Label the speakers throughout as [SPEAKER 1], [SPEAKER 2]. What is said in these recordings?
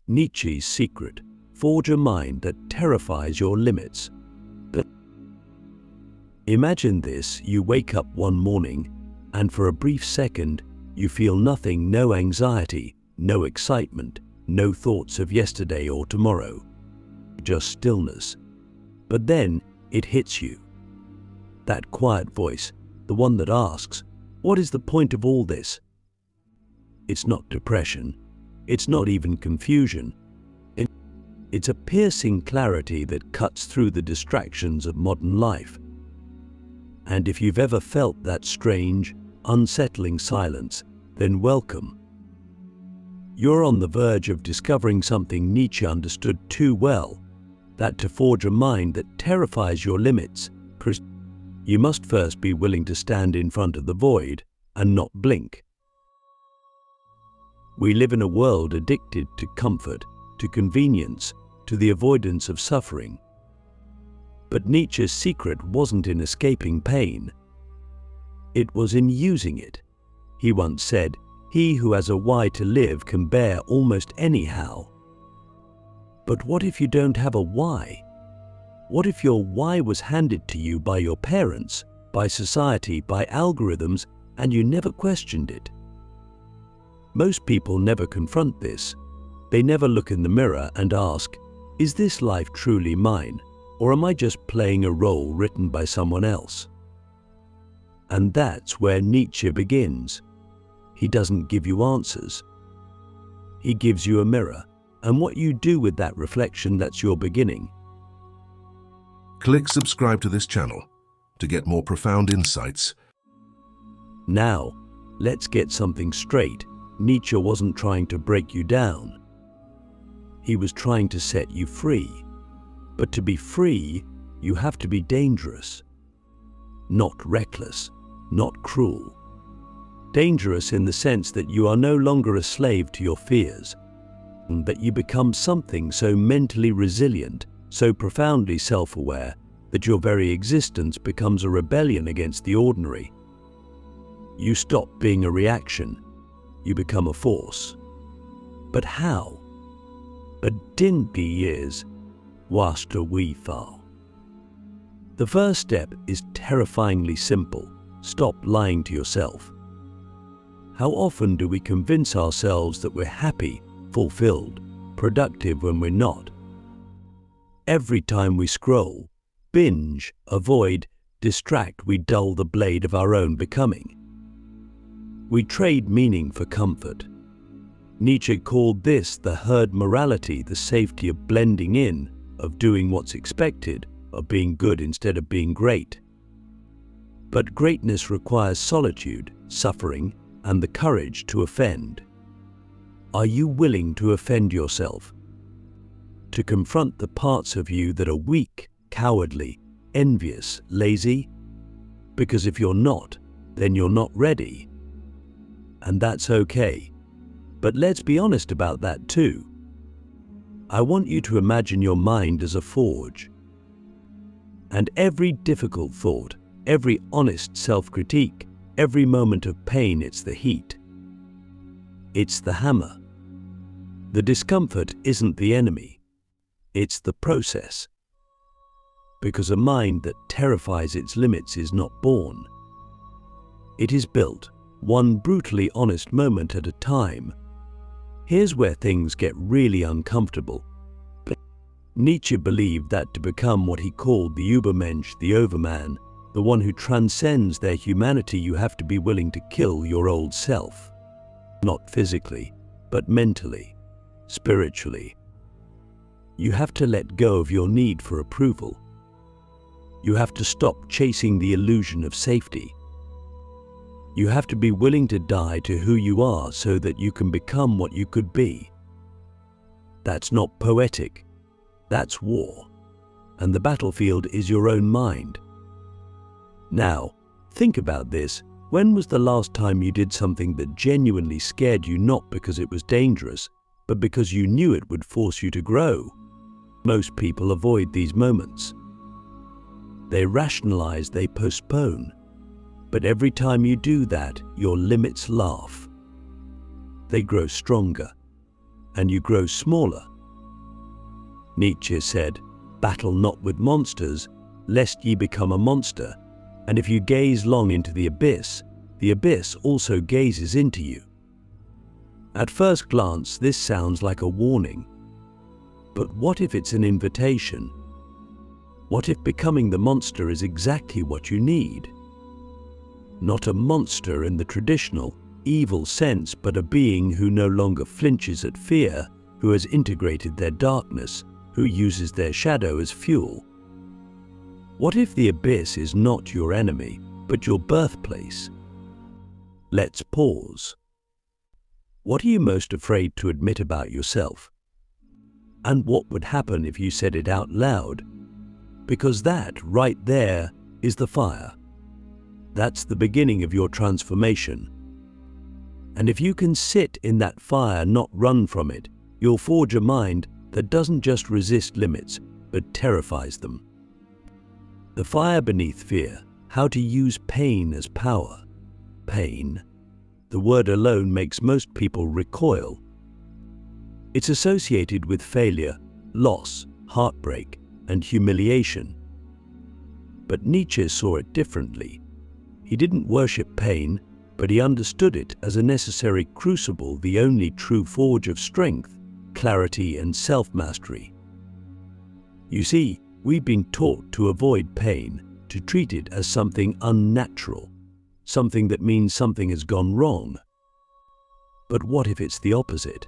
[SPEAKER 1] Nietzsche's secret: forge a mind that terrifies your limits. Imagine this: you wake up one morning, and for a brief second, you feel nothing, no anxiety, no excitement, no thoughts of yesterday or tomorrow, just stillness. But then it hits you. That quiet voice, the one that asks, "What is the point of all this?" It's not depression. It's not even confusion. It's a piercing clarity that cuts through the distractions of modern life. And if you've ever felt that strange, unsettling silence, then welcome. You're on the verge of discovering something Nietzsche understood too well, that to forge a mind that terrifies your limits, you must first be willing to stand in front of the void and not blink. We live in a world addicted to comfort, to convenience, to the avoidance of suffering. But Nietzsche's secret wasn't in escaping pain. It was in using it. He once said, "He who has a why to live can bear almost anyhow." But what if you don't have a why? What if your why was handed to you by your parents, by society, by algorithms, and you never questioned it? Most people never confront this. They never look in the mirror and ask, "Is this life truly mine, or am I just playing a role written by someone else?" And that's where Nietzsche begins. He doesn't give you answers. He gives you a mirror, and what you do with that reflection, that's your beginning.
[SPEAKER 2] Click subscribe to this channel to get more profound insights.
[SPEAKER 1] Now, let's get something straight. Nietzsche wasn't trying to break you down. He was trying to set you free. But to be free, you have to be dangerous. Not reckless, not cruel. Dangerous in the sense that you are no longer a slave to your fears, that you become something so mentally resilient, so profoundly self-aware, that your very existence becomes a rebellion against the ordinary. You stop being a reaction, you become a force. But how? A dinky years, whilst a wee fall. The first step is terrifyingly simple. Stop lying to yourself. How often do we convince ourselves that we're happy, fulfilled, productive when we're not? Every time we scroll, binge, avoid, distract, we dull the blade of our own becoming. We trade meaning for comfort. Nietzsche called this the herd morality, the safety of blending in, of doing what's expected, of being good instead of being great. But greatness requires solitude, suffering, and the courage to offend. Are you willing to offend yourself? To confront the parts of you that are weak, cowardly, envious, lazy? Because if you're not, then you're not ready. And that's okay. But let's be honest about that too. I want you to imagine your mind as a forge. And every difficult thought, every honest self-critique, every moment of pain, it's the heat. It's the hammer. The discomfort isn't the enemy. It's the process. Because a mind that terrifies its limits is not born. It is built, one brutally honest moment at a time. Here's where things get really uncomfortable. Nietzsche believed that to become what he called the Übermensch, the overman, the one who transcends their humanity, you have to be willing to kill your old self. Not physically, but mentally, spiritually. You have to let go of your need for approval. You have to stop chasing the illusion of safety. You have to be willing to die to who you are so that you can become what you could be. That's not poetic. That's war. And the battlefield is your own mind. Now, think about this. When was the last time you did something that genuinely scared you, not because it was dangerous, but because you knew it would force you to grow? Most people avoid these moments. They rationalize, they postpone. But every time you do that, your limits laugh. They grow stronger. and you grow smaller. Nietzsche said, "Battle not with monsters, lest ye become a monster, and if you gaze long into the abyss also gazes into you." At first glance, this sounds like a warning. But what if it's an invitation? What if becoming the monster is exactly what you need? Not a monster in the traditional, evil sense, but a being who no longer flinches at fear, who has integrated their darkness, who uses their shadow as fuel. What if the abyss is not your enemy, but your birthplace? Let's pause. What are you most afraid to admit about yourself? And what would happen if you said it out loud? Because that, right there, is the fire. That's the beginning of your transformation. And if you can sit in that fire, not run from it, you'll forge a mind that doesn't just resist limits, but terrifies them. The fire beneath fear, how to use pain as power. Pain. The word alone makes most people recoil. It's associated with failure, loss, heartbreak, and humiliation. But Nietzsche saw it differently. He didn't worship pain, but he understood it as a necessary crucible, the only true forge of strength, clarity, and self-mastery. You see, we've been taught to avoid pain, to treat it as something unnatural, something that means something has gone wrong. But what if it's the opposite?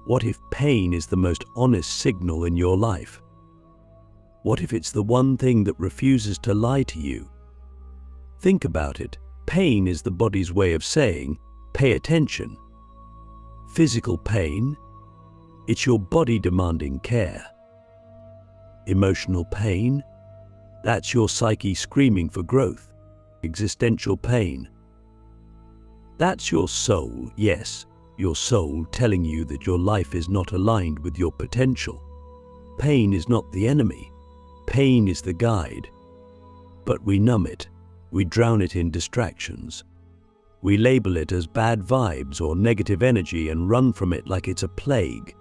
[SPEAKER 1] What if pain is the most honest signal in your life? What if it's the one thing that refuses to lie to you? Think about it. Pain is the body's way of saying, pay attention. Physical pain? It's your body demanding care. Emotional pain? That's your psyche screaming for growth. Existential pain? That's your soul, yes, your soul telling you that your life is not aligned with your potential. Pain is not the enemy. Pain is the guide. But we numb it. We drown it in distractions. We label it as bad vibes or negative energy and run from it like it's a plague.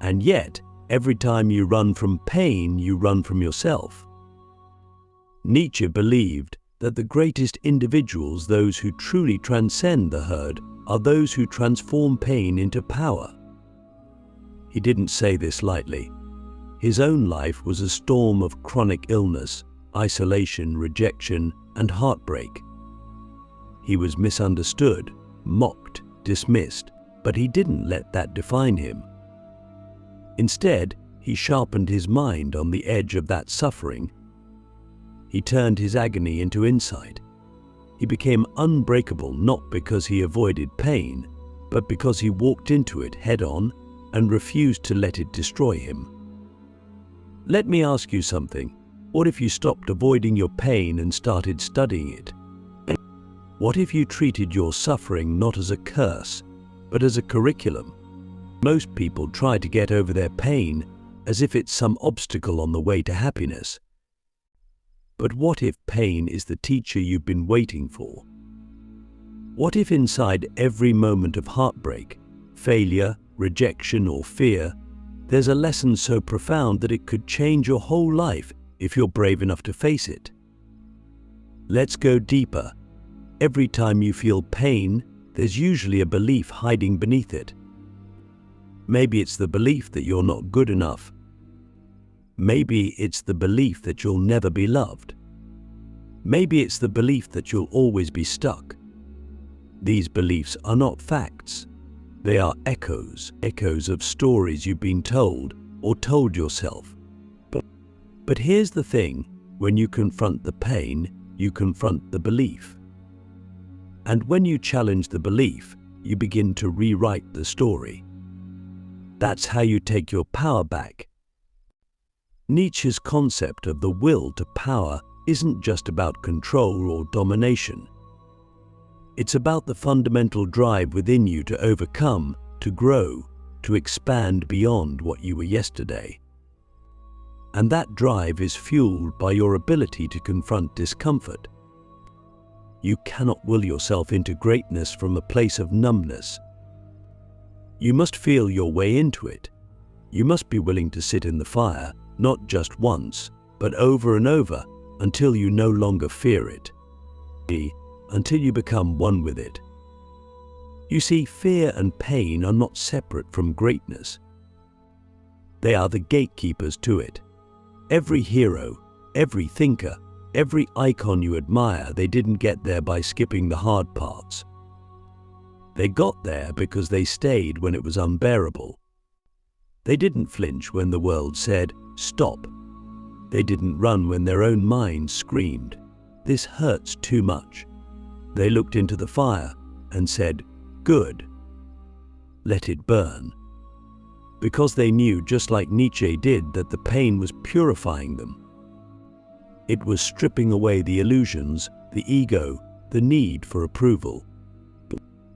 [SPEAKER 1] And yet, every time you run from pain, you run from yourself. Nietzsche believed that the greatest individuals, those who truly transcend the herd, are those who transform pain into power. He didn't say this lightly. His own life was a storm of chronic illness, isolation, rejection, and heartbreak. He was misunderstood, mocked, dismissed, but he didn't let that define him. Instead, he sharpened his mind on the edge of that suffering. He turned his agony into insight. He became unbreakable not because he avoided pain, but because he walked into it head-on and refused to let it destroy him. Let me ask you something. What if you stopped avoiding your pain and started studying it? What if you treated your suffering not as a curse, but as a curriculum? Most people try to get over their pain as if it's some obstacle on the way to happiness. But what if pain is the teacher you've been waiting for? What if inside every moment of heartbreak, failure, rejection, or fear, there's a lesson so profound that it could change your whole life if you're brave enough to face it? Let's go deeper. Every time you feel pain, there's usually a belief hiding beneath it. Maybe it's the belief that you're not good enough. Maybe it's the belief that you'll never be loved. Maybe it's the belief that you'll always be stuck. These beliefs are not facts. They are echoes of stories you've been told or told yourself. But here's the thing, when you confront the pain, you confront the belief. And when you challenge the belief, you begin to rewrite the story. That's how you take your power back. Nietzsche's concept of the will to power isn't just about control or domination. It's about the fundamental drive within you to overcome, to grow, to expand beyond what you were yesterday. And that drive is fueled by your ability to confront discomfort. You cannot will yourself into greatness from a place of numbness. You must feel your way into it. You must be willing to sit in the fire, not just once, but over and over, until you no longer fear it. Until you become one with it. You see, fear and pain are not separate from greatness. They are the gatekeepers to it. Every hero, every thinker, every icon you admire, they didn't get there by skipping the hard parts. They got there because they stayed when it was unbearable. They didn't flinch when the world said, "Stop." They didn't run when their own minds screamed, "This hurts too much." They looked into the fire and said, "Good. Let it burn." Because they knew, just like Nietzsche did, that the pain was purifying them. It was stripping away the illusions, the ego, the need for approval.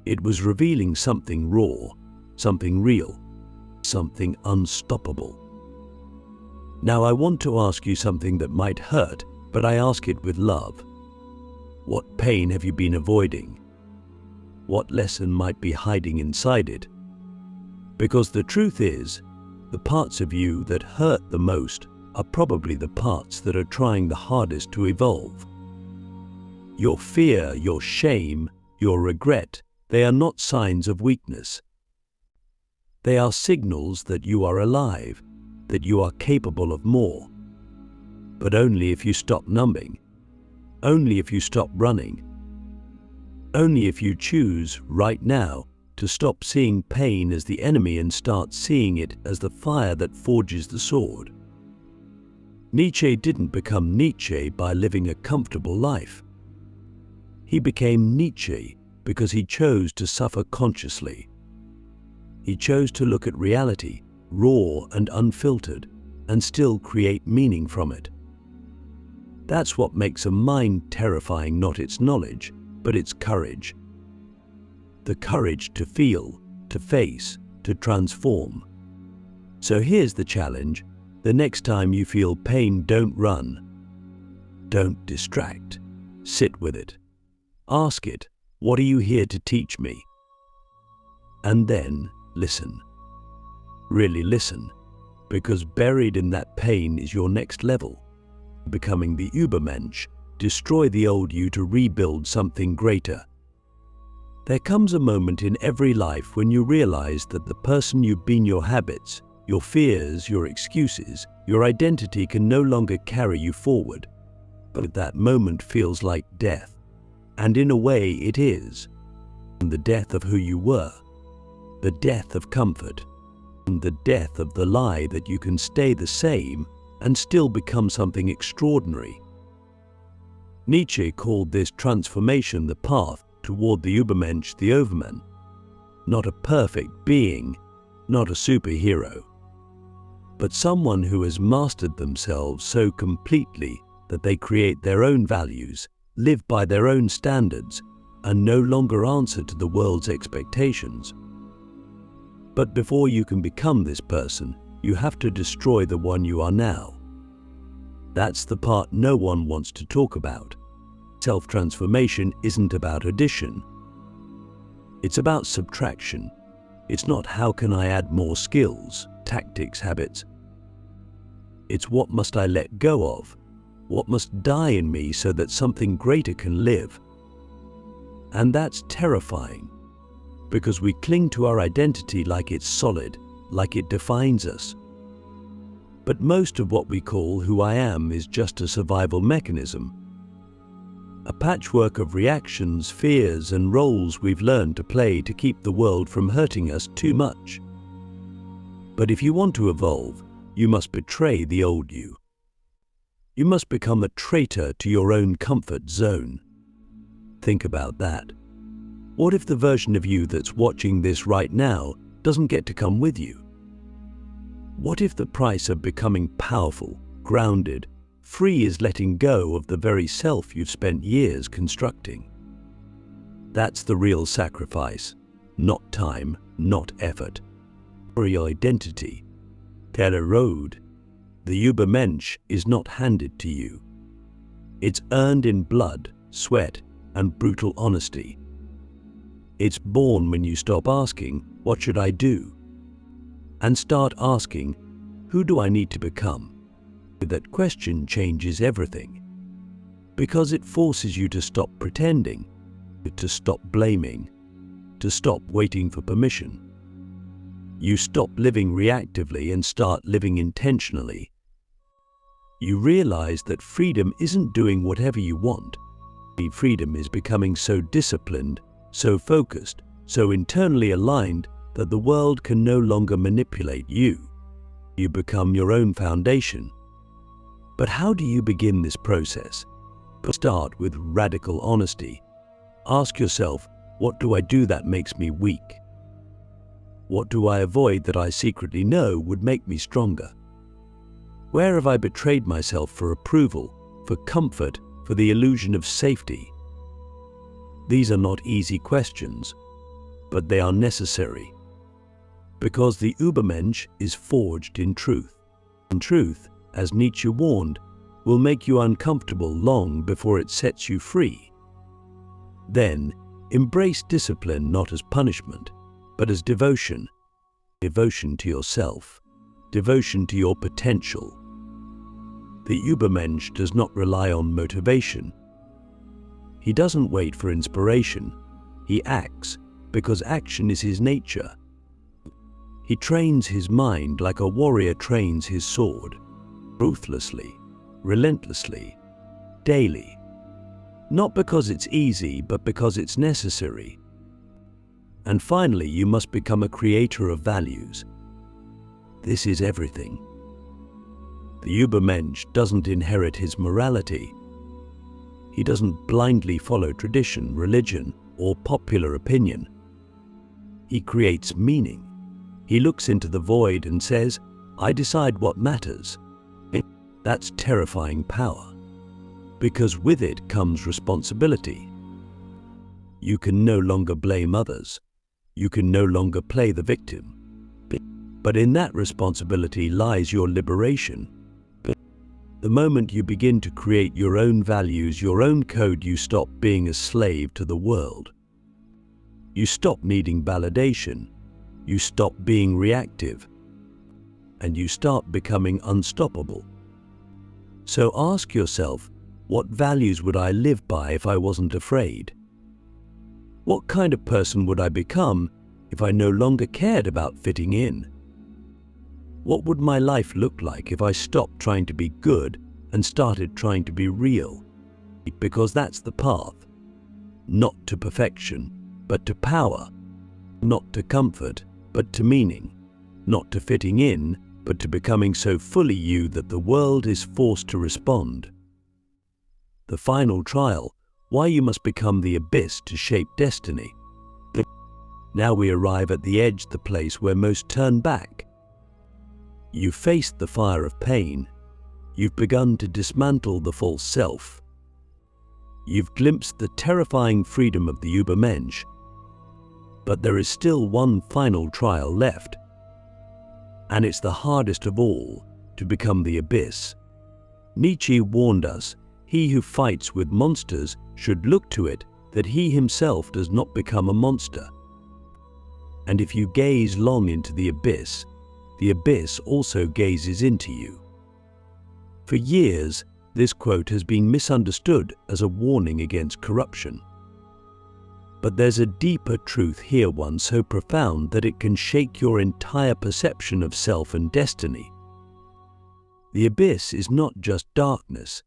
[SPEAKER 1] It was revealing something raw, something real, something unstoppable. Now I want to ask you something that might hurt, but I ask it with love. What pain have you been avoiding? What lesson might be hiding inside it? Because the truth is, the parts of you that hurt the most are probably the parts that are trying the hardest to evolve. Your fear, your shame, your regret, they are not signs of weakness. They are signals that you are alive, that you are capable of more. But only if you stop numbing, only if you stop running, only if you choose right now to stop seeing pain as the enemy and start seeing it as the fire that forges the sword. Nietzsche didn't become Nietzsche by living a comfortable life. He became Nietzsche because he chose to suffer consciously. He chose to look at reality, raw and unfiltered, and still create meaning from it. That's what makes a mind terrifying, not its knowledge, but its courage. The courage to feel, to face, to transform. So here's the challenge. The next time you feel pain, don't run. Don't distract. Sit with it. Ask it, "What are you here to teach me?" And then listen. Really listen, because buried in that pain is your next level. Becoming the Übermensch, destroy the old you to rebuild something greater. There comes a moment in every life when you realize that the person you've been, your habits, your fears, your excuses, your identity can no longer carry you forward. But that moment feels like death. And in a way it is. The death of who you were. The death of comfort. And the death of the lie that you can stay the same and still become something extraordinary. Nietzsche called this transformation the path toward the Übermensch, the overman. Not a perfect being, not a superhero, but someone who has mastered themselves so completely that they create their own values, live by their own standards, and no longer answer to the world's expectations. But before you can become this person, you have to destroy the one you are now. That's the part no one wants to talk about. Self-transformation isn't about addition. It's about subtraction. It's not how can I add more skills, tactics, habits. It's what must I let go of? What must die in me so that something greater can live? And that's terrifying, because we cling to our identity like it's solid, like it defines us. But most of what we call who I am is just a survival mechanism. A patchwork of reactions, fears, and roles we've learned to play to keep the world from hurting us too much. But if you want to evolve, you must betray the old you. You must become a traitor to your own comfort zone. Think about that. What if the version of you that's watching this right now doesn't get to come with you? What if the price of becoming powerful, grounded, free is letting go of the very self you've spent years constructing? That's the real sacrifice. Not time, not effort. For your identity. Terra road. The Übermensch is not handed to you. It's earned in blood, sweat, and brutal honesty. It's born when you stop asking, What should I do? And start asking, who do I need to become? That question changes everything, because it forces you to stop pretending, to stop blaming, to stop waiting for permission. You stop living reactively and start living intentionally. You realize that freedom isn't doing whatever you want. Freedom is becoming so disciplined, so focused, so internally aligned that the world can no longer manipulate you. You become your own foundation. But how do you begin this process? Start with radical honesty. Ask yourself, what do I do that makes me weak? What do I avoid that I secretly know would make me stronger? Where have I betrayed myself for approval, for comfort, for the illusion of safety? These are not easy questions, but they are necessary. Because the Übermensch is forged in truth. And truth, as Nietzsche warned, will make you uncomfortable long before it sets you free. Then, embrace discipline not as punishment, but as devotion. Devotion to yourself, devotion to your potential. The Übermensch does not rely on motivation. He doesn't wait for inspiration. He acts because action is his nature. He trains his mind like a warrior trains his sword, ruthlessly, relentlessly, daily. Not because it's easy, but because it's necessary. And finally, you must become a creator of values. This is everything. The Übermensch doesn't inherit his morality. He doesn't blindly follow tradition, religion, or popular opinion. He creates meaning. He looks into the void and says, I decide what matters. That's terrifying power, because with it comes responsibility. You can no longer blame others. You can no longer play the victim. But in that responsibility lies your liberation. The moment you begin to create your own values, your own code, you stop being a slave to the world. You stop needing validation. You stop being reactive. And you start becoming unstoppable. So ask yourself, what values would I live by if I wasn't afraid? What kind of person would I become if I no longer cared about fitting in? What would my life look like if I stopped trying to be good and started trying to be real? Because that's the path. Not to perfection, but to power. Not to comfort, but to meaning. Not to fitting in, but to becoming so fully you that the world is forced to respond. The final trial, why you must become the abyss to shape destiny. Now we arrive at the edge, the place where most turn back. You've faced the fire of pain. You've begun to dismantle the false self. You've glimpsed the terrifying freedom of the Übermensch. But there is still one final trial left. And it's the hardest of all, to become the abyss. Nietzsche warned us, he who fights with monsters should look to it that he himself does not become a monster. And if you gaze long into the abyss also gazes into you. For years, this quote has been misunderstood as a warning against corruption. But there's a deeper truth here, one so profound that it can shake your entire perception of self and destiny. The abyss is not just darkness.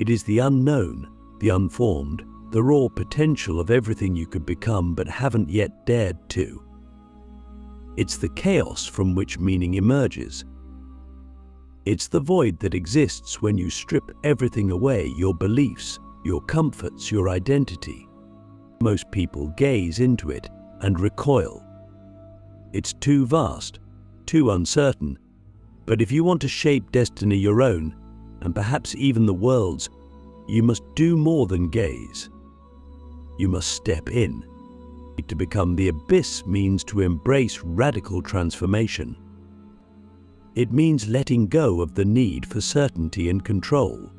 [SPEAKER 1] It is the unknown, the unformed, the raw potential of everything you could become but haven't yet dared to. It's the chaos from which meaning emerges. It's the void that exists when you strip everything away, your beliefs, your comforts, your identity. Most people gaze into it and recoil. It's too vast, too uncertain. But if you want to shape destiny your own, and perhaps even the world's, you must do more than gaze. You must step in. To become the abyss means to embrace radical transformation. It means letting go of the need for certainty and control.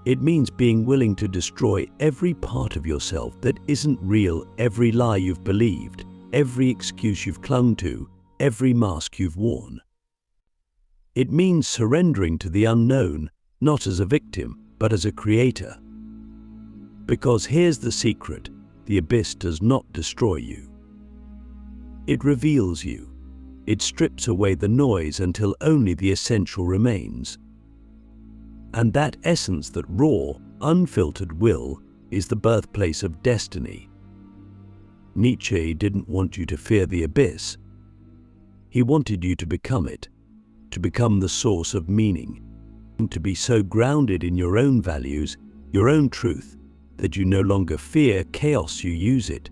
[SPEAKER 1] It means being willing to destroy every part of yourself that isn't real, every lie you've believed, every excuse you've clung to, every mask you've worn. It means surrendering to the unknown, not as a victim, but as a creator. Because here's the secret: the abyss does not destroy you. It reveals you. It strips away the noise until only the essential remains. And that essence, that raw, unfiltered will, is the birthplace of destiny. Nietzsche didn't want you to fear the abyss. He wanted you to become it, to become the source of meaning, and to be so grounded in your own values, your own truth, that you no longer fear chaos, you use it.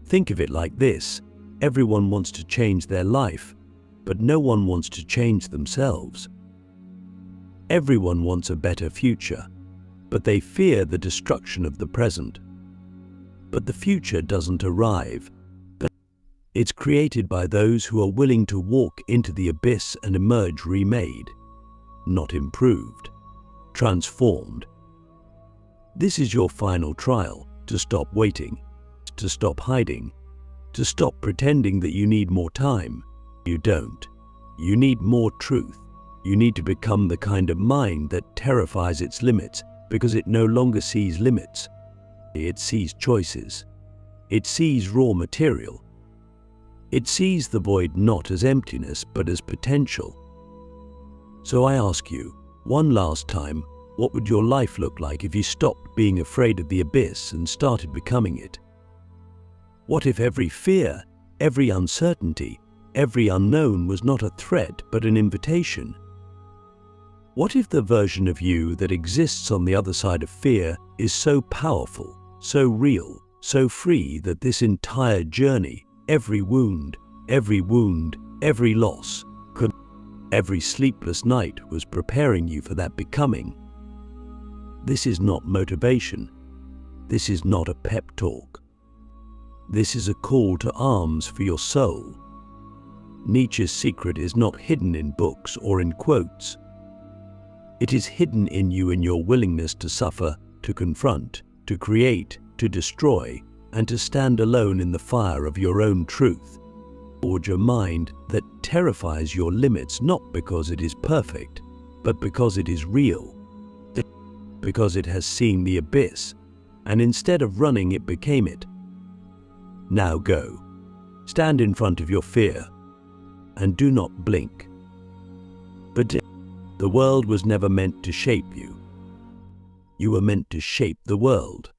[SPEAKER 1] Think of it like this: everyone wants to change their life, but no one wants to change themselves. Everyone wants a better future, but they fear the destruction of the present. But the future doesn't arrive. It's created by those who are willing to walk into the abyss and emerge remade, not improved, transformed. This is your final trial: to stop waiting, to stop hiding, to stop pretending that you need more time. You don't. You need more truth. You need to become the kind of mind that terrifies its limits, because it no longer sees limits. It sees choices. It sees raw material. It sees the void not as emptiness, but as potential. So I ask you, one last time, what would your life look like if you stopped being afraid of the abyss and started becoming it? What if every fear, every uncertainty, every unknown was not a threat but an invitation? What if the version of you that exists on the other side of fear is so powerful, so real, so free that this entire journey, every wound, every loss, every sleepless night was preparing you for that becoming? This is not motivation. This is not a pep talk. This is a call to arms for your soul. Nietzsche's secret is not hidden in books or in quotes. It is hidden in you, in your willingness to suffer, to confront, to create, to destroy, and to stand alone in the fire of your own truth. Forge a mind that terrifies your limits, not because it is perfect, but because it is real. Because it has seen the abyss, and instead of running, it became it. Now go. Stand in front of your fear, and do not blink. But the world was never meant to shape you. You were meant to shape the world.